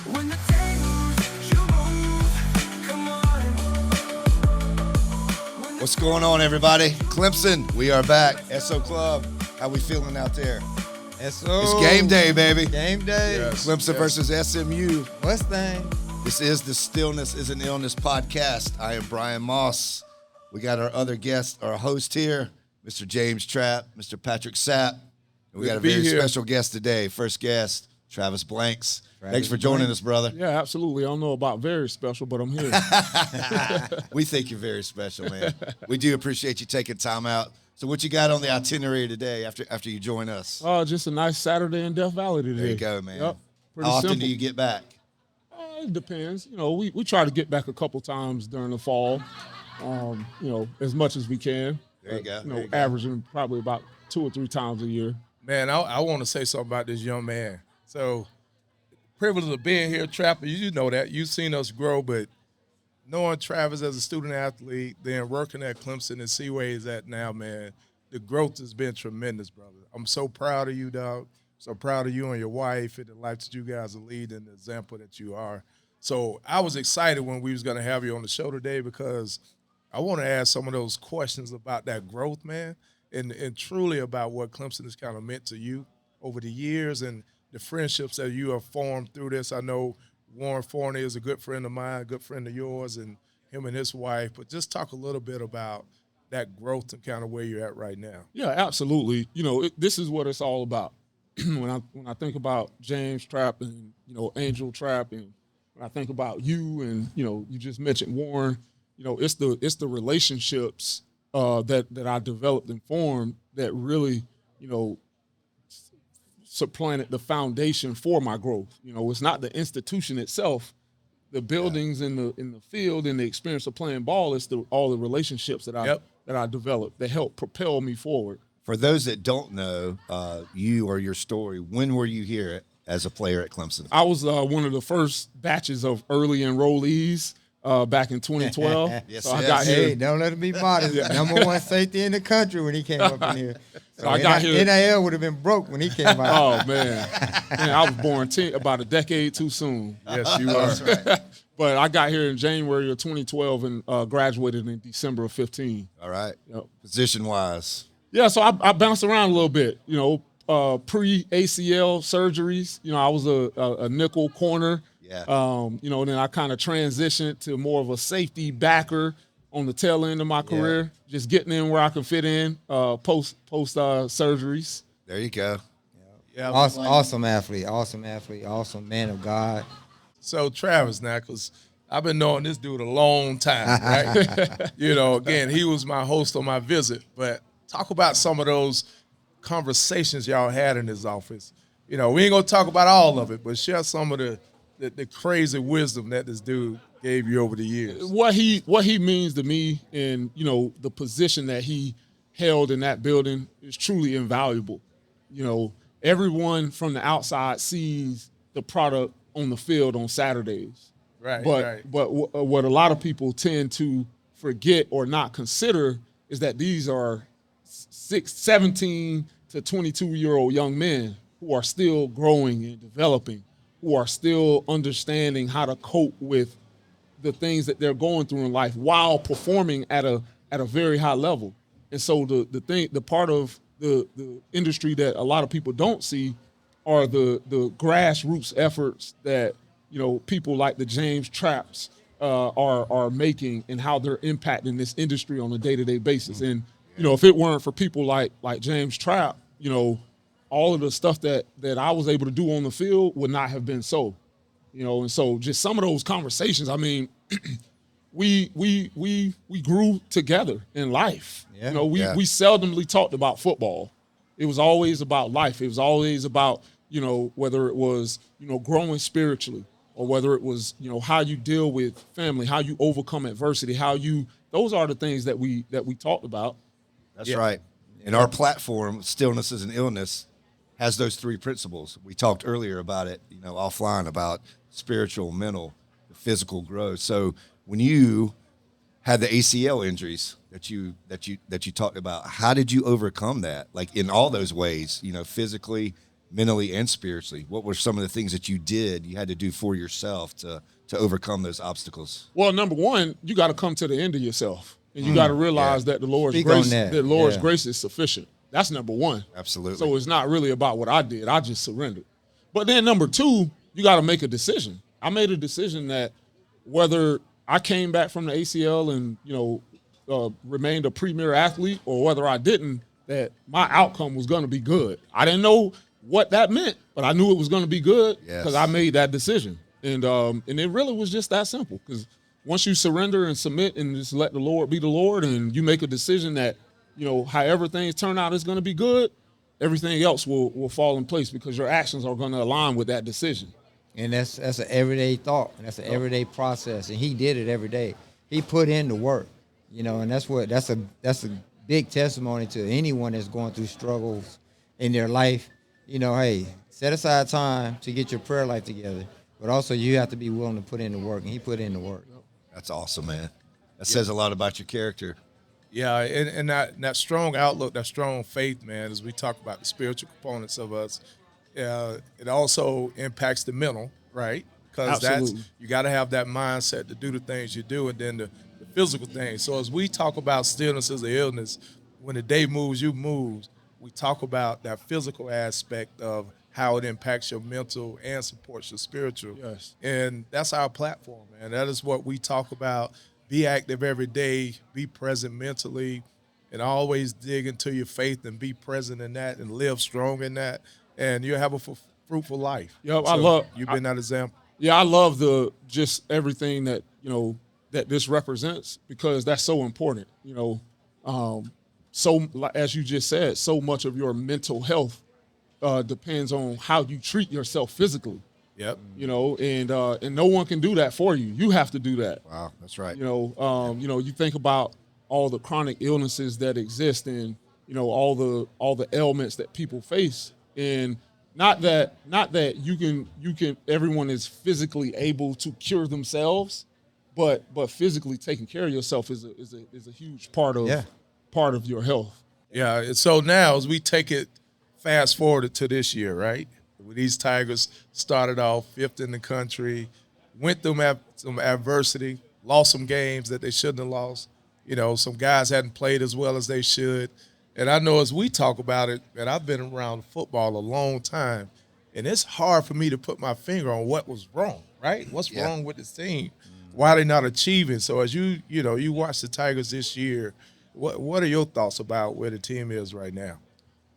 When the tables you move, come on. What's going on, everybody? Clemson, we are back. Esso Club, how we feeling out there? Esso. It's game day, baby. Game day. Yes. Clemson versus SMU. Mustang. This is the Stillness Is an Illness podcast. I am Brian Moss. We got our other guest, our host here, Mr. James Trapp, Mr. Patrick Sapp. And we got a very special guest today. First guest, Travis Blanks. Thanks for joining us, brother. Yeah, absolutely. I don't know about very special, but I'm here. We think you're very special, man. We do appreciate you taking time out. So what you got on the itinerary today after you join us? Just a nice Saturday in Death Valley today. There you go, man. Yep. Pretty How often simple. do you get back? It depends. You know, we try to get back a couple times during the fall, as much as we can. There you go. You know, There you go. averaging probably about 2 or 3 times a year. Man, I want to say something about this young man. So, privilege of being here, Trapper, you know that. You've seen us grow, but knowing Travis as a student athlete, then working at Clemson and see where he's at now, man, the growth has been tremendous, brother. I'm so proud of you, dog. So proud of you and your wife and the life that you guys are leading and the example that you are. So I was excited when we was going to have you on the show today because I want to ask some of those questions about that growth, man, and truly about what Clemson has kind of meant to you over the years and the friendships that you have formed through this. I know Warren Forney is a good friend of mine, a good friend of yours, and him and his wife. But just talk a little bit about that growth and kind of where you're at right now. Yeah, absolutely. You know, this is what it's all about. when I think about James Trapp and, Angel Trapp, and when I think about you and, you just mentioned Warren, it's the relationships that I developed and formed that really, supplanted the foundation for my growth. It's not the institution itself, the buildings in the field and the experience of playing ball. It's all the relationships that I developed that helped propel me forward. For those that don't know you or your story, when were you here as a player at Clemson? I was one of the first batches of early enrollees back in 2012. Yes, so I yes. got here. Hey, don't let him be modest. Number one safety in the country when he came up in here. So I got here. NIL would have been broke when he came out. Oh, man. I was born about a decade too soon. Yes, you are. That's right. But I got here in January of 2012 and graduated in December of 15. All right. Yep. Position-wise. Yeah, so I bounced around a little bit, pre-ACL surgeries. I was a nickel corner. Yeah. Then I kind of transitioned to more of a safety backer on the tail end of my career, just getting in where I can fit in post surgeries. There you go. Yeah. Awesome athlete, awesome man of God. So Travis now, because I've been knowing this dude a long time, right? Again, he was my host on my visit, but talk about some of those conversations y'all had in his office. We ain't gonna talk about all of it, but share some of the crazy wisdom that this dude gave you over the years. What he means to me and, the position that he held in that building is truly invaluable. Everyone from the outside sees the product on the field on Saturdays. Right, But right. what a lot of people tend to forget or not consider is that these are 17 to 22-year-old young men who are still growing and developing, who are still understanding how to cope with the things that they're going through in life while performing at a very high level. And so the part of the industry that a lot of people don't see are the grassroots efforts that people like the James Trapps are making and how they're impacting this industry on a day-to-day basis. And if it weren't for people like James Trapp, all of the stuff that I was able to do on the field would not have been so. And so just some of those conversations, I mean, we grew together in life. Yeah. We seldomly talked about football. It was always about life. It was always about, whether it was, growing spiritually or whether it was, how you deal with family, how you overcome adversity, those are the things that we talked about. That's right. And our platform, Stillness Is an Illness, has those 3 principles. We talked earlier about it, offline, about spiritual, mental, physical growth. So when you had the ACL injuries that you talked about, how did you overcome that? Like in all those ways, physically, mentally and spiritually? What were some of the things that you had to do for yourself to overcome those obstacles? Well, number one, you got to come to the end of yourself, and you got to realize that the Lord's Speak grace, on that. the Lord's Yeah. grace is sufficient. That's number one. Absolutely. So it's not really about what I did. I just surrendered. But then number two, you got to make a decision. I made a decision that whether I came back from the ACL and, remained a premier athlete, or whether I didn't, that my outcome was going to be good. I didn't know what that meant, but I knew it was going to be good because I made that decision. And it really was just that simple, because once you surrender and submit and just let the Lord be the Lord, and you make a decision that, however things turn out is going to be good, everything else will fall in place because your actions are going to align with that decision. And that's an everyday thought, and that's an everyday process. And he did it every day. He put in the work, and that's a big testimony to anyone that's going through struggles in their life. Hey, set aside time to get your prayer life together, but also you have to be willing to put in the work, and he put in the work. That's awesome, man. That says a lot about your character. Yeah, and that strong outlook, that strong faith, man, as we talk about the spiritual components of us, it also impacts the mental, right? Because you got to have that mindset to do the things you do, and then the physical things. So as we talk about stillness as an illness, when the day moves, you move. We talk about that physical aspect of how it impacts your mental and supports your spiritual. Yes. And that's our platform, man. That is what we talk about. Be active every day, be present mentally, and always dig into your faith and be present in that and live strong in that, and you'll have a fruitful life. Yep, You've been that example. Yeah, I love just everything that, that this represents, because that's so important. So as you just said, so much of your mental health depends on how you treat yourself physically. Yep. And no one can do that for you. You have to do that. Wow, that's right. You think about all the chronic illnesses that exist, and all the ailments that people face, and not that you can everyone is physically able to cure themselves, but physically taking care of yourself is a huge part of your health. Yeah. And so now, as we take it fast forward to this year, right? When these Tigers started off 5th in the country, went through some adversity, lost some games that they shouldn't have lost. Some guys hadn't played as well as they should. And I know as we talk about it, and I've been around football a long time, and it's hard for me to put my finger on what was wrong, right? What's wrong with this team? Why are they not achieving? So as you watch the Tigers this year, what are your thoughts about where the team is right now?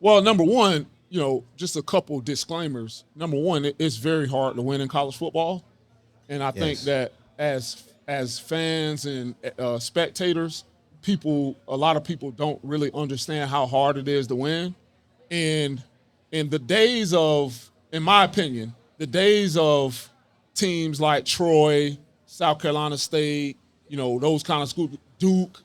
Well, number one, just a couple disclaimers. Number one, it's very hard to win in college football. And I think that as fans and spectators, a lot of people don't really understand how hard it is to win. And in the days of, in my opinion, the days of teams like Troy, South Carolina State, those kind of schools, Duke,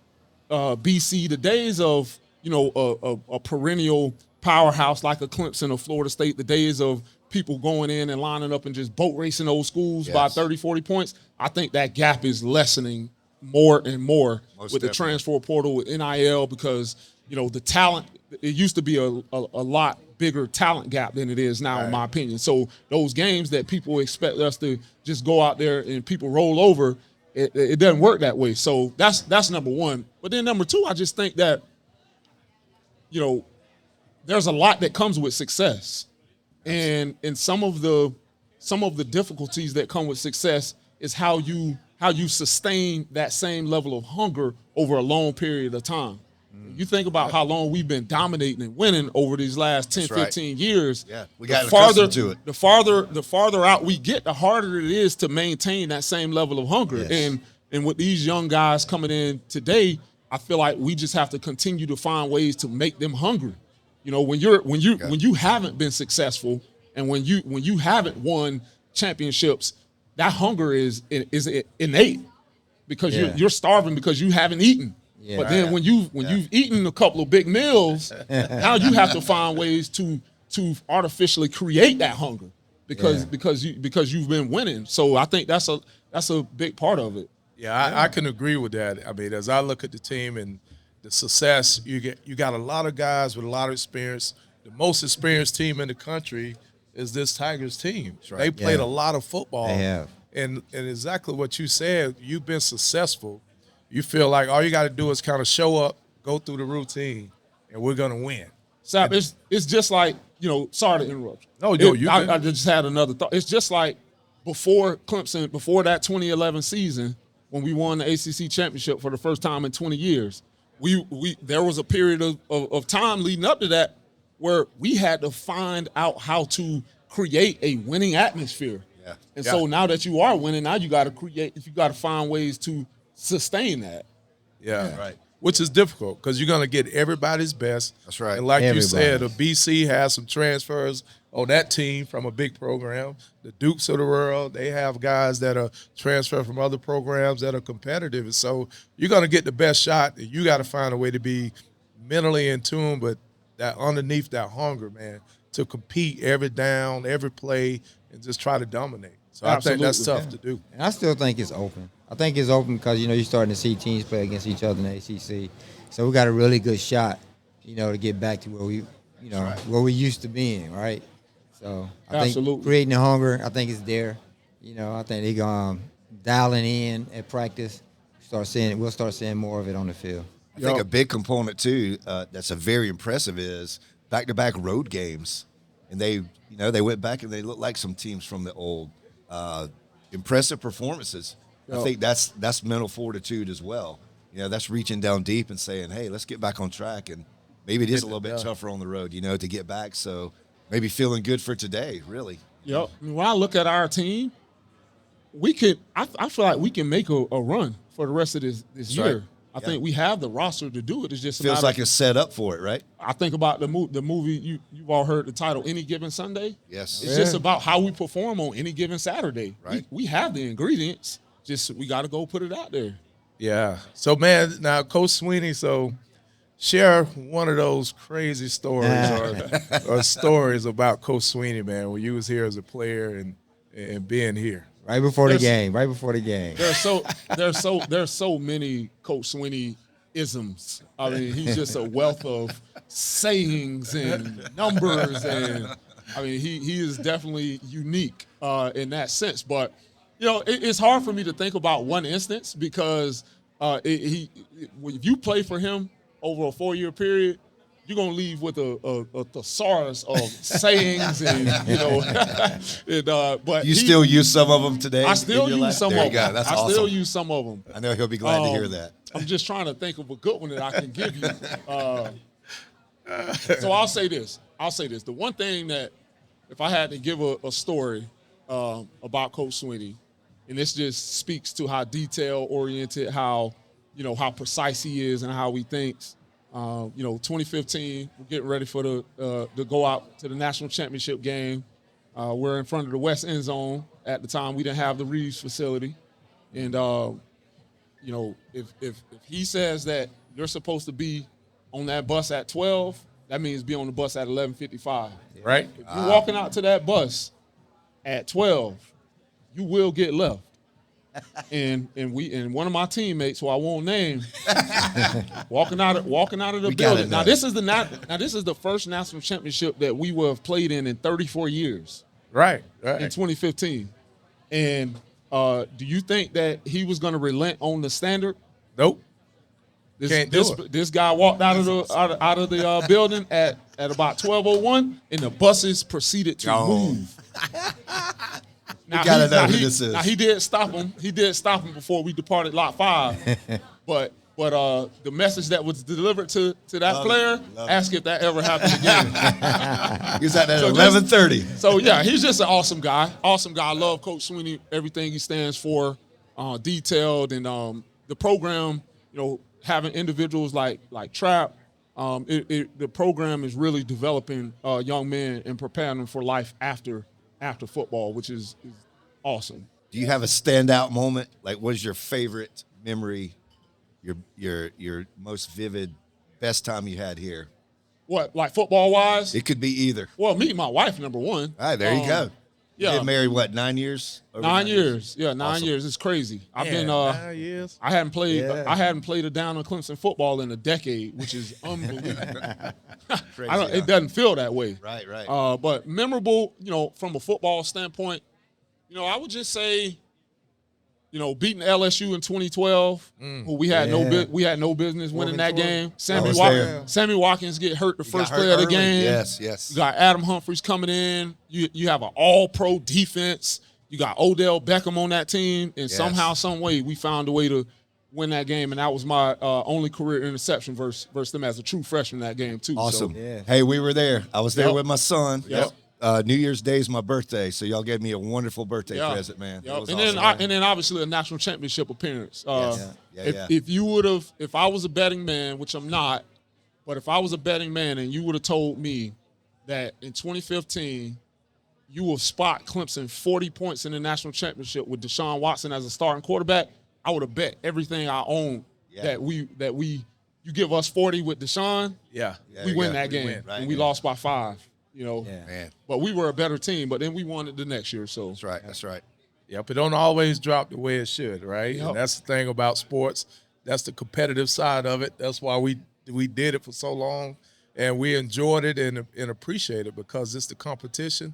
BC, the days of, a perennial powerhouse like a Clemson or Florida State, the days of people going in and lining up and just boat racing those schools by 30, 40 points, I think that gap is lessening more and more with the transfer portal, with NIL, because, the talent, it used to be a lot bigger talent gap than it is now, in my opinion. So those games that people expect us to just go out there and people roll over, it doesn't work that way. So that's number one. But then number two, I just think that, there's a lot that comes with success, and some of the difficulties that come with success is how you sustain that same level of hunger over a long period of time. You think about how long we've been dominating and winning over these last 10, 15 years. Yeah, we got accustomed to it. The farther out we get, the harder it is to maintain that same level of hunger. Yes. And with these young guys coming in today, I feel like we just have to continue to find ways to make them hungry. When you haven't been successful, and when you haven't won championships, that hunger is innate, because you're starving because you haven't eaten. Yeah. But then when you've eaten a couple of big meals, now you have to find ways to artificially create that hunger because you've been winning. So I think that's a big part of it. Yeah, I can agree with that. I mean, as I look at the team and the success, you got a lot of guys with a lot of experience, the most experienced team in the country, is this Tigers team. right. They played Yeah. a lot of football. They have. And exactly what you said, you've been successful. You feel like all you got to do is kind of show up, go through the routine, and we're going to win. Sapp, it's just like, sorry to interrupt you. No, you good. I just had another thought. It's just like before Clemson, before that 2011 season, when we won the ACC championship for the first time in 20 years, there was a period of time leading up to that where we had to find out how to create a winning atmosphere. Yeah. And so now that you are winning, now you got to find ways to sustain that. Yeah. Right. Which is difficult because you're going to get everybody's best. That's right. And like you said, Everybody. the BC has some transfers on that team from a big program. The Dukes of the world, they have guys that are transferred from other programs that are competitive. And so you're going to get the best shot. And you got to find a way to be mentally in tune, but that underneath that hunger, man, to compete every down, every play, and just try to dominate. So I think that's tough to do. And I still think it's open. I think it's open because, you're starting to see teams play against each other in the ACC. So we got a really good shot, to get back to where we, where we used to being, right? So I think creating the hunger, I think it's there. I think they're going to dialing in at practice. We'll start seeing more of it on the field. I think a big component, too, that's a very impressive is back-to-back road games. And they went back and they looked like some teams from the old. Impressive performances. I think that's mental fortitude as well. That's reaching down deep and saying, hey, let's get back on track. And maybe it is a little bit tougher on the road, to get back. So maybe feeling good for today, really. Yep. When I look at our team, I feel like we can make a run for the rest of this year. Right. I think we have the roster to do it. It's just Feels like it's set up for it, right? I think about the movie you've all heard the title, Any Given Sunday. Yes. It's just about how we perform on any given Saturday. Right. We have the ingredients. Just we got to go put it out there. Yeah. So, man, now, Coach Sweeney, so share one of those crazy stories or stories about Coach Sweeney, man, when you was here as a player and being here. Right before the game. There's so many Coach Sweeney isms. I mean, he's just a wealth of sayings and numbers, and I mean, he is definitely unique in that sense. But it's hard for me to think about one instance because if you play for him over a 4-year period, you're gonna leave with a thesaurus of sayings and but You still use some of them today? I still in your use life? some There of you go. them. That's I awesome. still use some of them. I know he'll be glad to hear that. I'm just trying to think of a good one that I can give you. So I'll say this. The one thing that if I had to give a story about Coach Sweeney, and this just speaks to how detail-oriented, how precise he is and how he thinks. 2015, we're getting ready for to go out to the national championship game. We're in front of the West End Zone. At the time, we didn't have the Reeves facility. And, if he says that you're supposed to be on that bus at 12, that means be on the bus at 11:55. Right? If you're walking out to that bus at 12, you will get left. And one of my teammates, who I won't name, walking out of the building. Now this is the first national championship that we will have played in 34 years. Right. In 2015. And do you think that he was going to relent on the standard? Nope. Can't do it. This guy walked out of the building at about 12:01, and the buses proceeded to move. Now, gotta know who this is. Now he did stop him. He did stop him before we departed lot 5. but the message that was delivered to that player, ask if that ever happened again. He was at 11:30. So yeah, he's just an awesome guy. Awesome guy. I love Coach Sweeney. Everything he stands for, detailed, and the program. Having individuals like Trapp. The program is really developing young men and preparing them for life after football, which is awesome. Do you have a standout moment? Like, what is your favorite memory, your most vivid, best time you had here? What, like football-wise? It could be either. Well, meeting my wife, number one. All right, there you go. You Yeah. been married, what, 9 years? Over 9 years. Yeah, 9 Awesome. years. It's crazy. I've Man, been 9 years. I hadn't played Yeah. I hadn't played a down in Clemson football in a decade, which is unbelievable. Crazy, It doesn't feel that way. Right, right. But memorable, from a football standpoint, I would just say, beating LSU in 2012, who we had no business winning that game. was there. Sammy Watkins get hurt the first got play hurt of the early. game. Yes, yes. You got Adam Humphries coming in. You have an all-pro defense. You got Odell Beckham on that team, and somehow, some way, we found a way to win that game, and that was my only career interception versus them as a true freshman that game too. Awesome. So, Yeah. Hey, we were there. I was there Yep. with my son. Yep. New Year's Day is my birthday, so y'all gave me a wonderful birthday present, man. Yep. It was And awesome. then obviously a national championship appearance. Yeah. If I was a betting man, which I'm not, but if I was a betting man and you would have told me that in 2015 you will spot Clemson 40 points in the national championship with Deshaun Watson as a starting quarterback, I would have bet everything I own that you give us 40 with Deshaun, we win that game, win, right, and we yeah. lost by 5. Man, But we were a better team. But then we won it the next year. So that's right. That's right. Yep, it don't always drop the way it should, right? Yep. And that's the thing about sports. That's the competitive side of it. That's why we did it for so long, and we enjoyed it and appreciate it because it's the competition.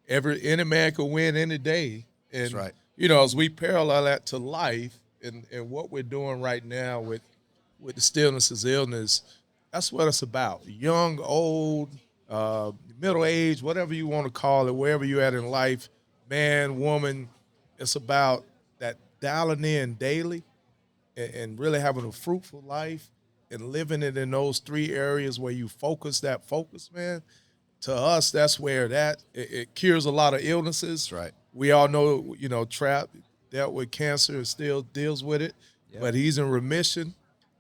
Any man can win any day. And, That's right. As we parallel that to life and what we're doing right now with the Stillness Is Illness, that's what it's about. Young, old, middle age, whatever you want to call it, wherever you're at in life, man, woman, it's about that dialing in daily and really having a fruitful life and living it in those 3 areas where you focus, man. To us, that's where it cures a lot of illnesses. That's right. We all know, Trapp dealt with cancer and still deals with it, but he's in remission.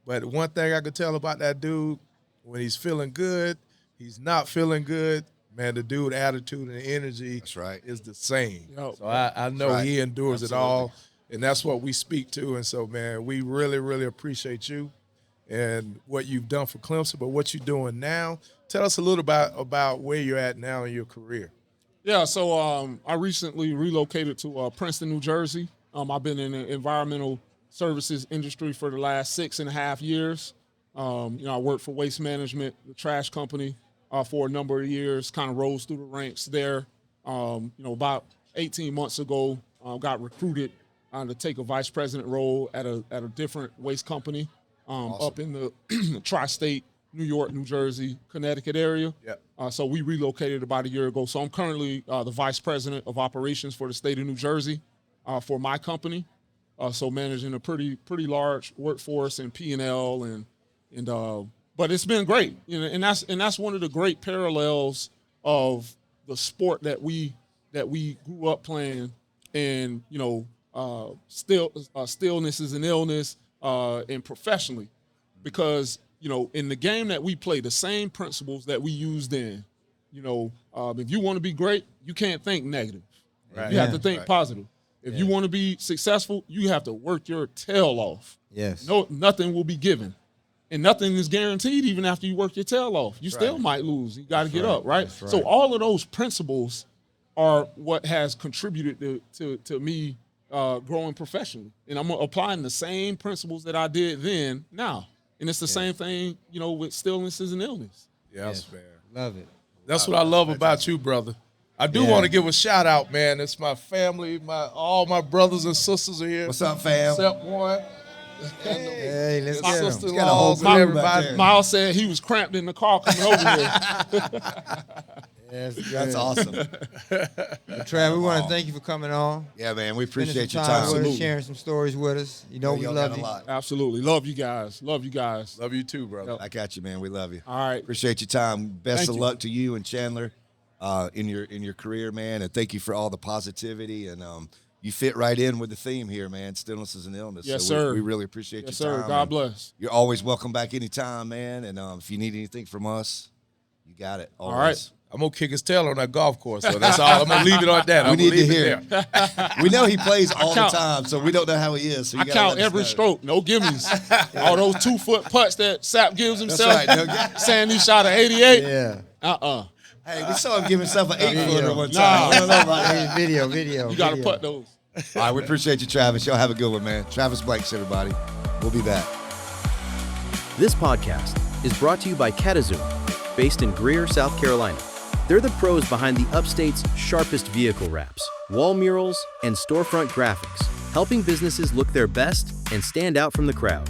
But one thing I could tell about that dude, when he's feeling good, he's not feeling good, man, the dude attitude and energy That's right. is the same. Yep. So I know right. he endures Absolutely. it all, and that's what we speak to. And so, man, we really, really appreciate you and what you've done for Clemson, but what you're doing now. Tell us a little about where you're at now in your career. Yeah, so I recently relocated to Princeton, New Jersey. I've been in the environmental services industry for the last 6.5 years. I worked for Waste Management, the trash company, for a number of years, kind of rose through the ranks there. About 18 months ago, got recruited to take a vice president role at a different waste company up in the tri-state, New York, New Jersey, Connecticut area. Yep. So we relocated about a year ago. So I'm currently the vice president of operations for the state of New Jersey for my company. So managing a pretty large workforce and P&L and but it's been great. And that's one of the great parallels of the sport that we grew up playing, and stillness is an illness, and professionally, because in the game that we play, the same principles that we used then, if you want to be great, you can't think negative. Right. You have to think positive. If you want to be successful, you have to work your tail off. Yes. No, nothing will be given. And nothing is guaranteed even after you work your tail off. You still might lose. You got to get up, right? That's right. So all of those principles are what has contributed to me growing professionally. And I'm applying the same principles that I did then now. And it's the same thing, with stillness is an illness. Yes, man. Love it. That's what I love about you, brother. I do want to give a shout out, man. It's my family, all my brothers and sisters are here. What's up, fam? Except one. Hey, let's My get 'em. sister-in-laws and crew back everybody. there. Miles said he was cramped in the car coming over here. Yes, That's good. awesome. Trav, we want to thank you for coming on. Yeah, man. We Spending appreciate some your time with time. us, sharing some stories with us. We Y'all love got a you. lot. Absolutely. Love you guys. Love you guys. Love you too, brother. I got you, man. We love you. All right. Appreciate your time. Best Thank of you. luck to you and Chandler in your career, man. And thank you for all the positivity. And you fit right in with the theme here, man. Stillness is an illness. Yes, so sir. We really appreciate Yes, your sir. time. God And bless. You're always welcome back anytime, man. And if you need anything from us, you got it. Always. All right. I'm going to kick his tail on that golf course, so that's all. I'm going to leave it on that. We I'm need gonna to leave hear it it. there. We know he plays all the count- time, so we don't know how he is. So you I gotta count let us every know. stroke. No gimmies. All those 2-foot putts that Sapp gives That's himself. right. No, Saying he shot an 88. Yeah. Hey, we saw him give himself an 8-footer one time. Nah. I don't know about that. Hey, video. You got to video. put those. All right, we appreciate you, Travis. Y'all have a good one, man. Travis Blanks, everybody. We'll be back. This podcast is brought to you by CataZoom, based in Greer, South Carolina. They're the pros behind the upstate's sharpest vehicle wraps, wall murals, and storefront graphics, helping businesses look their best and stand out from the crowd.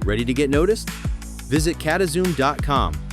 Ready to get noticed? Visit catazoom.com